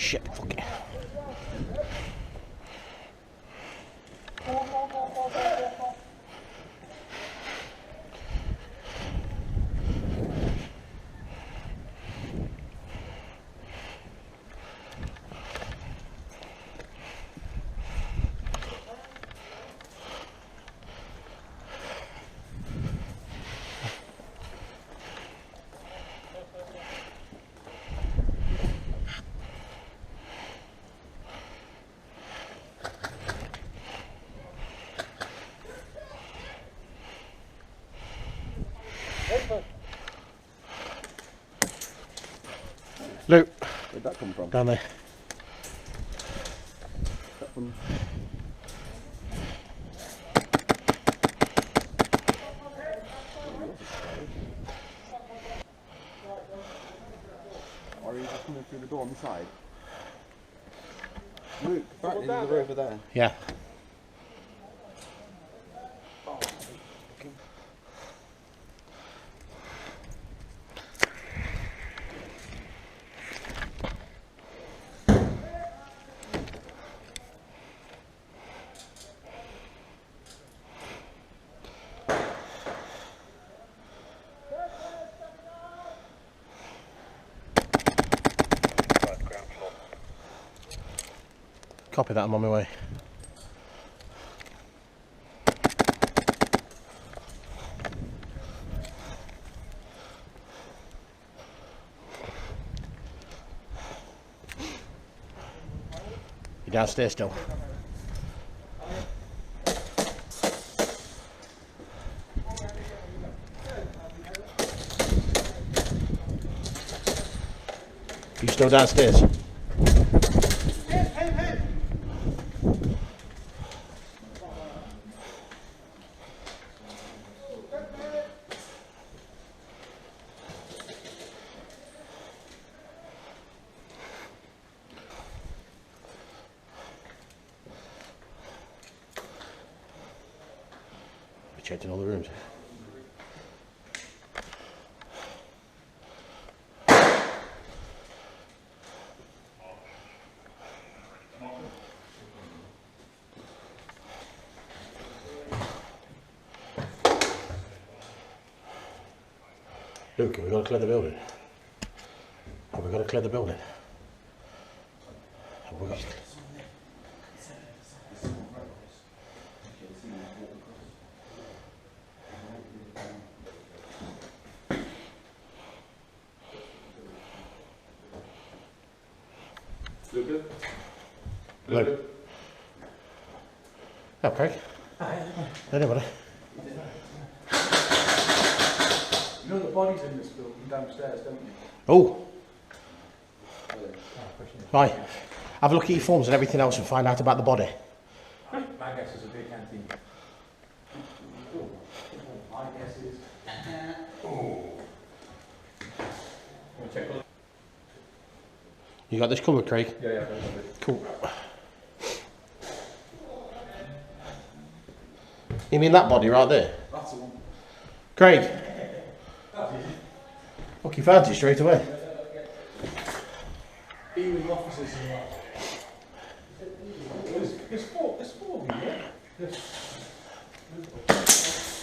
shit, fuck it. Luke. Where'd that come from? Down there. That one. Or are you just coming through the door on the side? Luke, back in the road over there. Yeah. Copy that, I'm on my way. You're downstairs still. You still downstairs? We checked in all the rooms. Luke, have we got to clear the building? Have we got to clear the building? Have we got to... Luke. Oh, Craig. Hi. Anybody? You know the body's in this building downstairs, don't you? Oh. Right. Have a look at your forms and everything else and find out about the body. My guess is a big canteen. My guess is... You got this covered, Craig? Yeah. Cool. You mean that body right there? That's the one. Craig? Fuck, you found it straight away. Even the officers and that. There's four of them, yeah?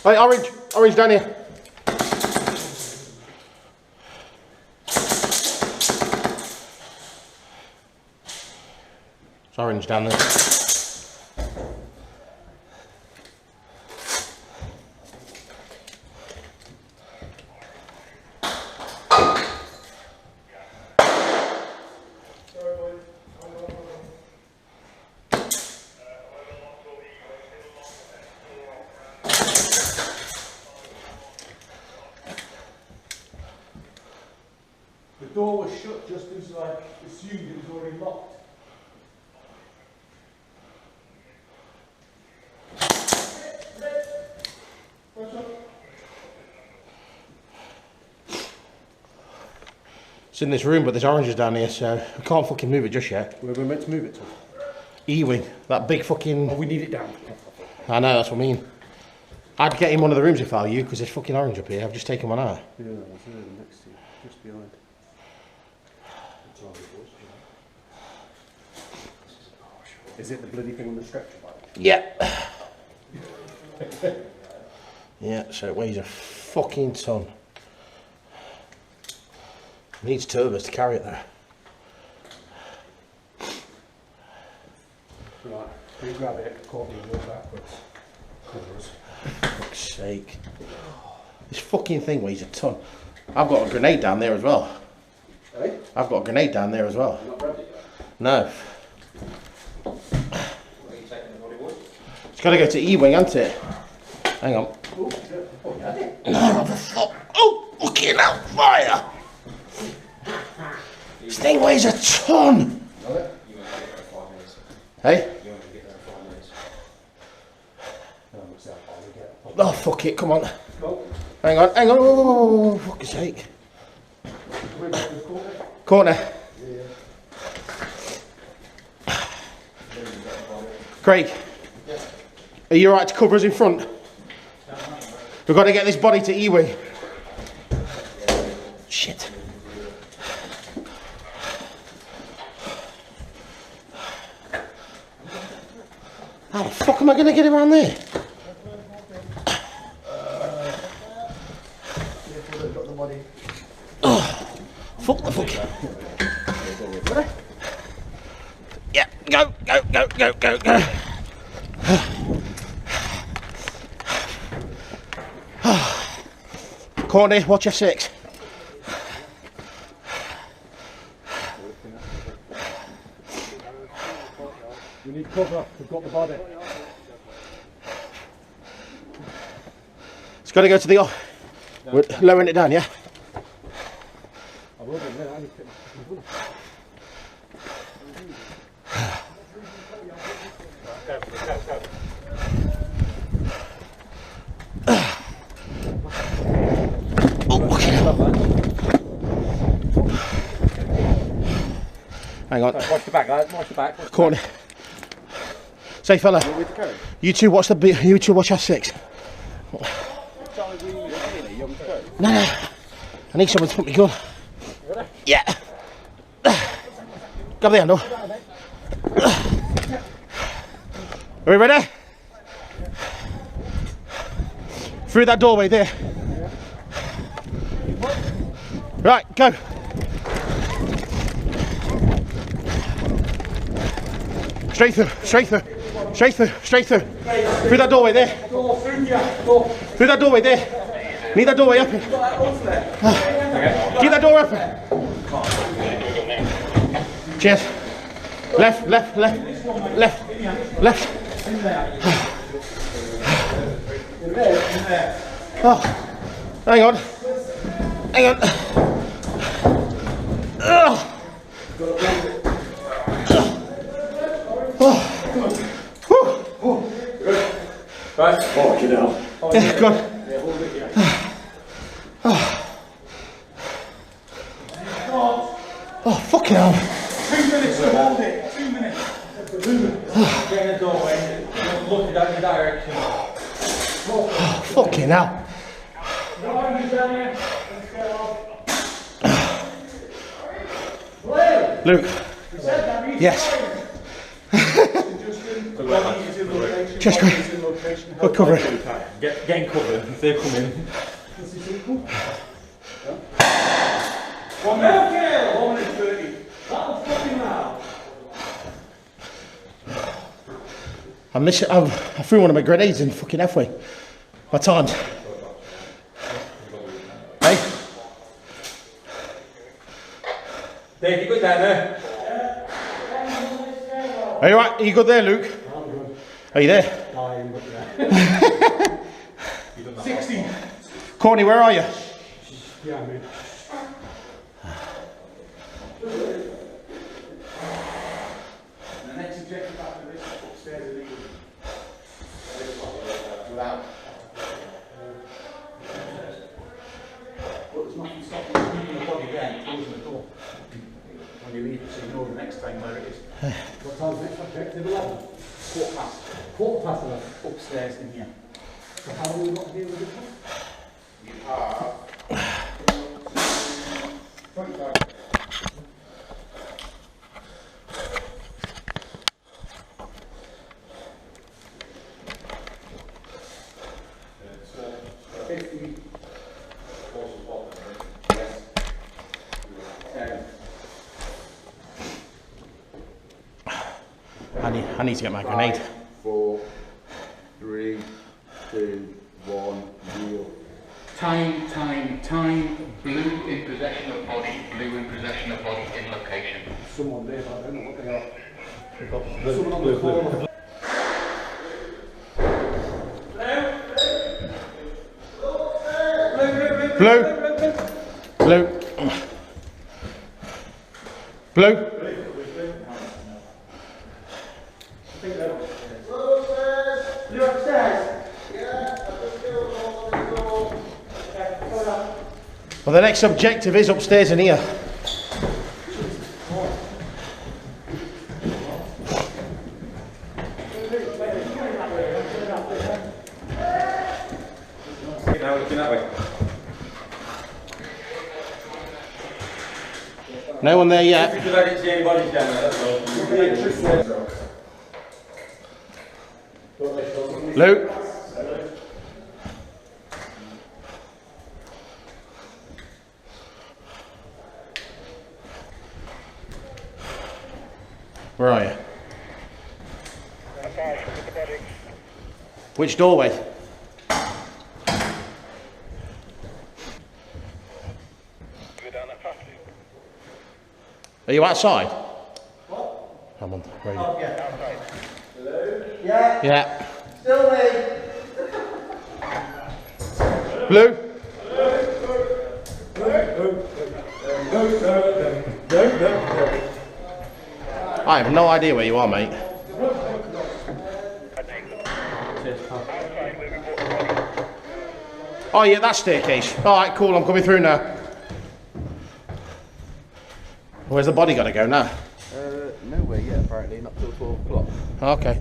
Hey, orange down here. It's orange down there. The door was shut just as I assumed it was already locked. It's in this room, but there's oranges down here, so we can't fucking move it just yet. Where we're meant to move it to? E-wing, that big fucking... Oh, we need it down. I know, that's what I mean. I'd get in one of the rooms if I were you, because there's fucking orange up here. I've just taken one out. Yeah, that's next to you, just behind. That's all it was, yeah. Is it the bloody thing on the stretcher bike? Yeah. Yeah, so it weighs a fucking ton. Needs turbos to carry it there. Right, you grab it, Courtney, and walk backwards. Covers. Fuck's sake. This fucking thing weighs a ton. I've got a grenade down there as well. Hey? I've got a grenade down there as well. Not grabbed it yet? No. What are you taking the bodyboard? It's got to go to E-wing, hasn't it? Hang on. Oh, you had it. Oh, fucking hell, fire! This thing weighs a ton! Got it? You won't get there in 5 minutes. Hey? You won't get there in 5 minutes. No, I'm myself, I'll get it. Oh, fuck it, come on. Go. Hang on, hang on. Oh, fuck's sake. We're back to the corner. Corner. Craig, are you alright to cover us in front? We've got to get this body to E-wing. Shit. How the fuck am I going to get around there? Oh, fuck the fuck. Yeah, go, go, go, go, go, go. Courtney, watch your 6. We need cover, we've got the body. It's got to go to the off. We're lowering it down, yeah? I will do, no, I need to. Hang on. Watch the back, guys. Watch the back. Courtney. Say, fella. You two watch you two watch our 6. No, no. I need someone to put me gun. Yeah. Grab the handle. Are we ready? Through that doorway there. Right, go. Straight through, straight through, straight through, straight through. Through that doorway there. Through that doorway there. Need that doorway open. Keep that door open. Cheers. Left, left, left, left, left. Oh, hang on. Hang on. Right. Fucking hell. Yeah, go on. Oh, fucking hell. 2 minutes to hold it. 2 minutes. Get in the doorway. Look in that direction. Oh, fucking hell. Luke. Yes. Chest crack. Good cover it. Getting covered if they're coming. 1 minute. 1 minute 30. That'll fucking loud. I threw one of my grenades in fucking halfway. My timed. Hey? Dave, you good down there? Are you right? Are you good there, Luke? Are you there? 60. Courtney, where are you? Yeah, man. The next objective after this upstairs is without. But there's nothing stopping you moving the body there and closing the door. When you leave it, so you know the next time where it is. What time's next objective? 11? 4 past. 4 past 11. Upstairs in here. So how do we not deal with this one? You have 25. I need to get my grenade. 5, 4, 3, 2, 1, wheel. Time, time, time. Blue in possession of body, blue in possession of body in location. Someone there, but I don't know what they are. Someone on the corner. Blue. Blue. Blue. You're upstairs? Well, the next objective is upstairs in here. No one there yet. Because I didn't see anybody down there, that's all. Luke. Where are you? Which doorway? Are you outside? What? I'm on the radio. Oh, yeah. Hello? Yeah? Yeah. Still me? Blue? I have no idea where you are, mate. Oh yeah, that staircase. Alright, cool, I'm coming through now. Where's the body gotta go now? Nowhere yet, apparently, not till 12 o'clock. Okay.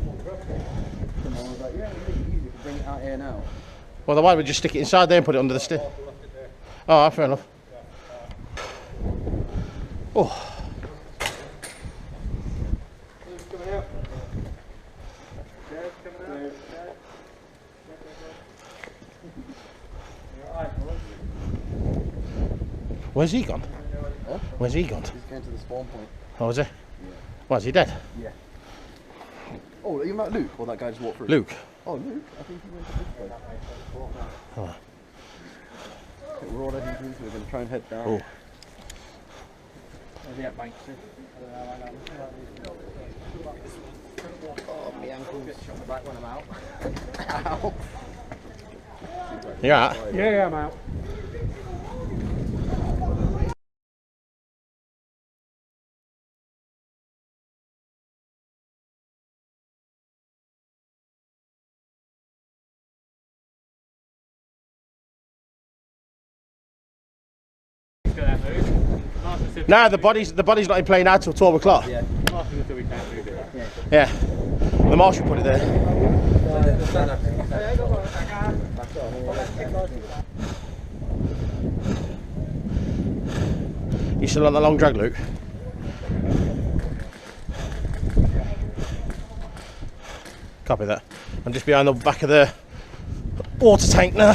Someone was like, yeah, it'd be easy to bring it out here now. Well, then why don't we just stick it inside there and put it under the stair? Oh, fair enough. Oh. Where's he gone? Huh? Where's he gone? He's going to the spawn point. Oh, is he? Yeah. Why, is he dead? Yeah. Oh, are you about Luke? Or that guy just walked through? Luke? Oh, Luke? I think he went to this way. Oh. Okay, we're all heading through, so we're going to try and head down. Oh. Oh, my ankles. Shot my back when I'm out. Ow. You alright? Yeah, I'm out. No, the body's not in play now till 12 o'clock. Yeah. Yeah. The marshal put it there. You still on the long drag, Luke? Copy that. I'm just behind the back of the water tank now.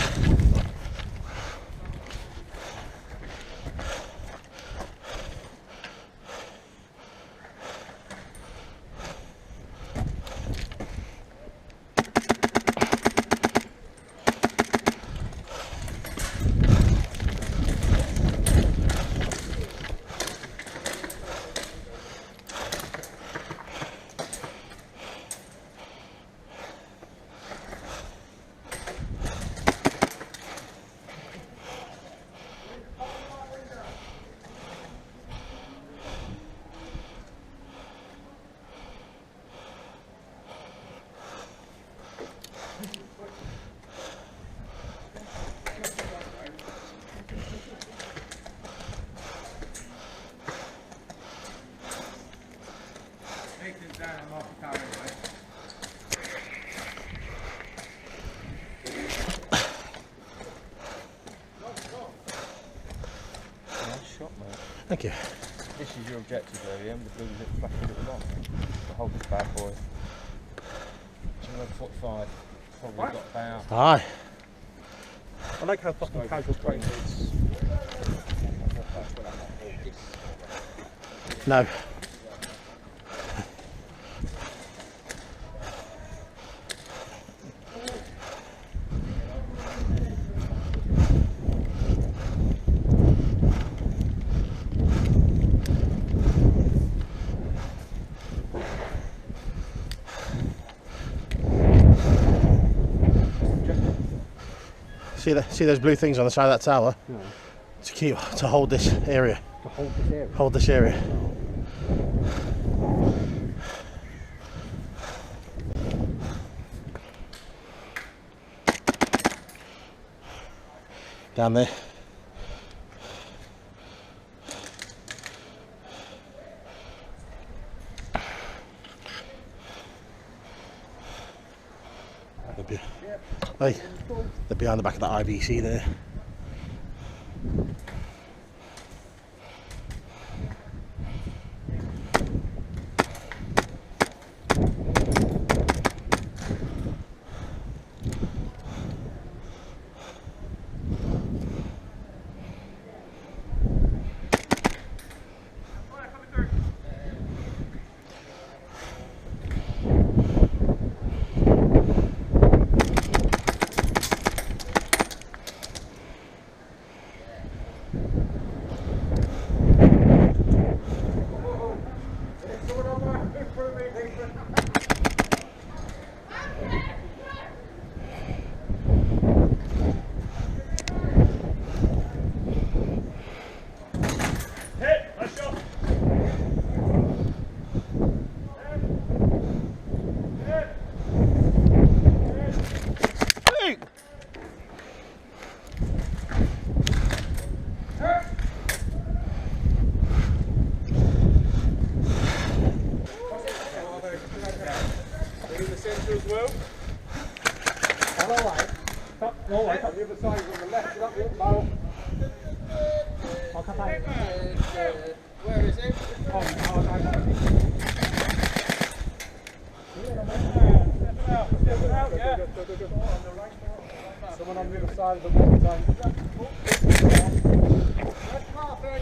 Thank you. This is your objective area, and the blues it flashing at the bottom. So hold this bad boy. 245. Probably got about. Aye. I like how fucking casual training is. No. See those blue things on the side of that tower? Yeah. To hold this area. To hold this area. Hold this area. Down there. They're behind the back of that IBC there. Where is it? Someone on the other side of the water tank.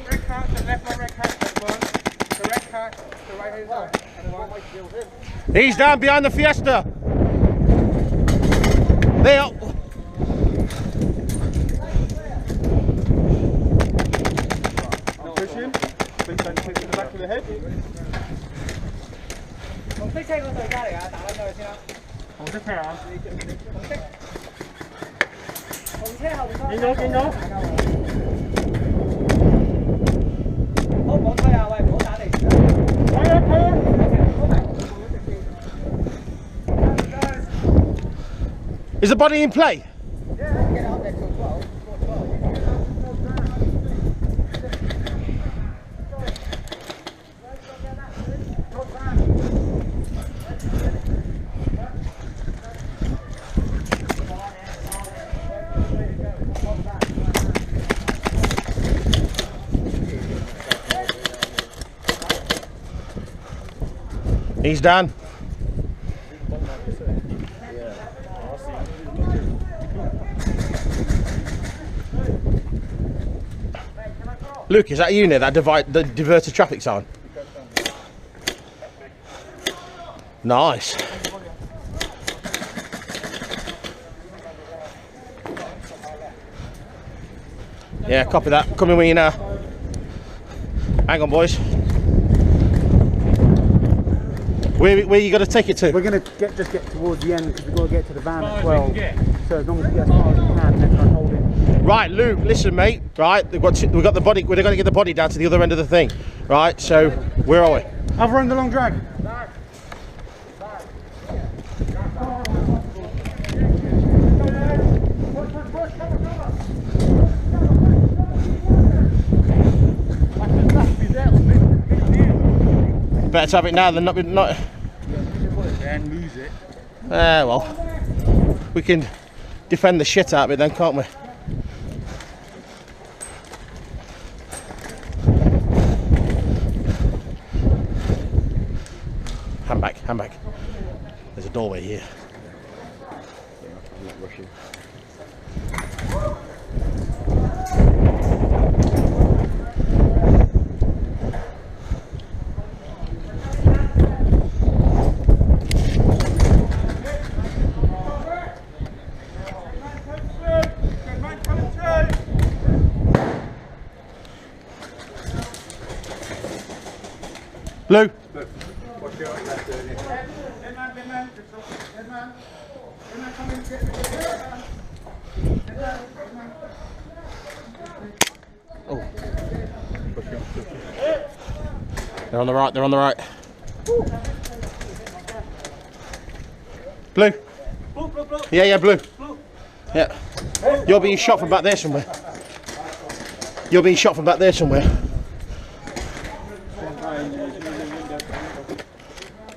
Red cart, the left one, red cart, one. The red cart, the right hand side. And one. He's down behind the Fiesta. There. Push him. Big bench to the back of the head. Không thích xe con thời ra để tạo lên rồi xem nào. Không thích hả? Không thích. Không thích hồng thôi. Kính nhớ. Không có thay à, vậy có đá để. Is the body in play? Yeah, get out there to 12. He's done. Luke, is that you near that the diverted traffic sign? Nice. Yeah, copy that. Coming with you now. Hang on, boys. Where you got to take it to? We're going to just get towards the end because we've got to get to the van at 12. So as long as we get as far as we can, then try and hold it. Right, Luke, listen, mate. Right, we've got the body. We're going to get the body down to the other end of the thing. Right, so where are we? I've run the long drag. Better to have it now than not. And lose it. Well, we can defend the shit out of it then, can't we? Hand back. There's a doorway here. I'm not rushing. Lou. Oh. They're on the right, they're on the right. Blue. Yeah, yeah, blue. Yeah. You're being shot from back there somewhere. You're being shot from back there somewhere.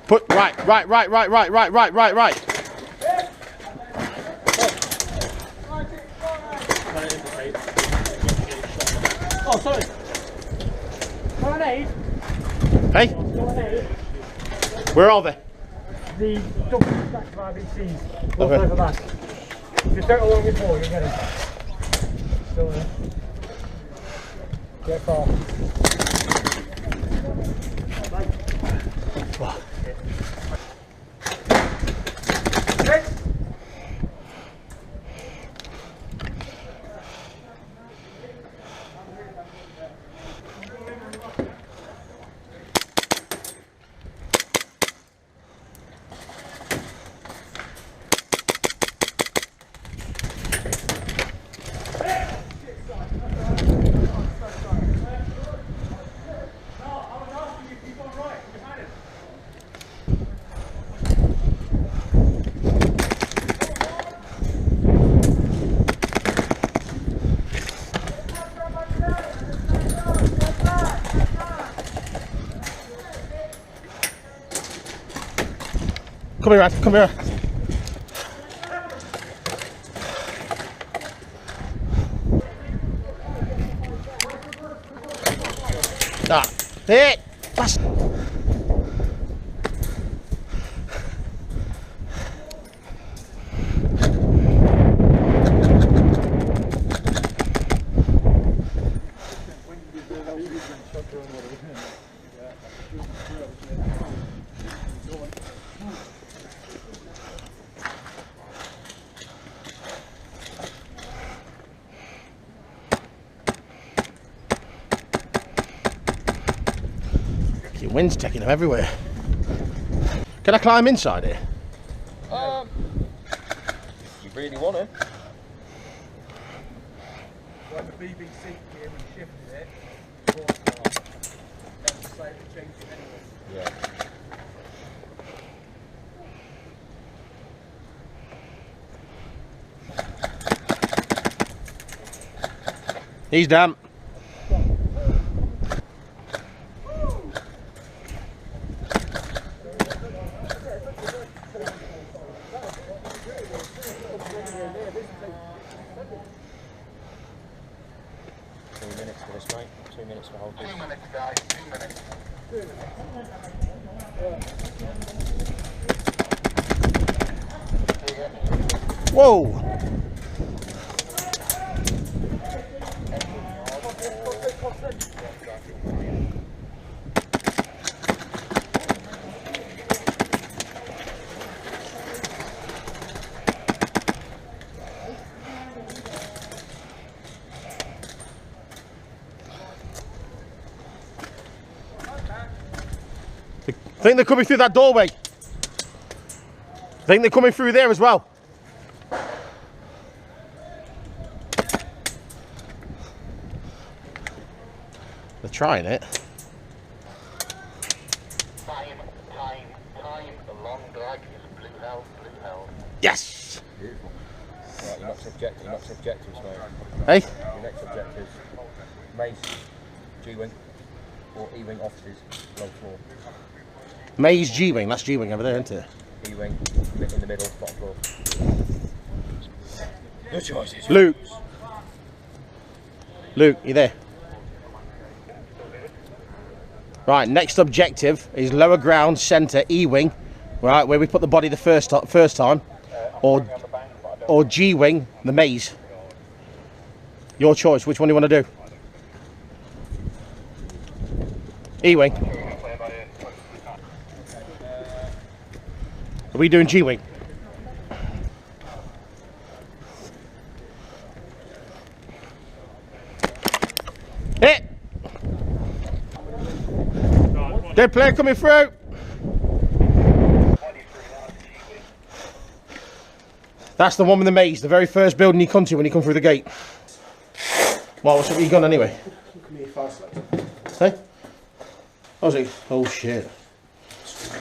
Put right. Oh, sorry. Grenade. Hey? Where are they? The double stack of RBCs. One Okay. further back. Just don't along before, you'll get it. Still there. Get far. Come here, Rad, come here. Ah, hey, pass. The wind's taking them everywhere. Can I climb inside here? If you really want to. When the BBC came and shifted it, then decided to change it anyway. Yeah. He's damp. Mate. 2 minutes for hold this. 2 minutes, guys, 2 minutes. Whoa! I think they're coming through that doorway. I think they're coming through there as well. They're trying it. Time. The long drag is blue hell. Yes! Beautiful. Right, your next objectives, mate. Hey? Your next objectives, Mace, G-Wing, or E-Wing officers, low floor. Maze G-Wing, that's G-Wing over there, isn't it? E-Wing, in the middle, bottom floor. Your choices. Luke, you there? Right, next objective is lower ground, centre, E-Wing, right, where we put the body the first time, or G-Wing, the maze. Your choice, which one do you want to do? E-Wing. Are we doing G-Wing? Hit! Dead player coming through! That's the one with the maze, the very first building you come to when you come through the gate. Well, what's up with your gun anyway? Look at me, fast. Hey? Oh, shit.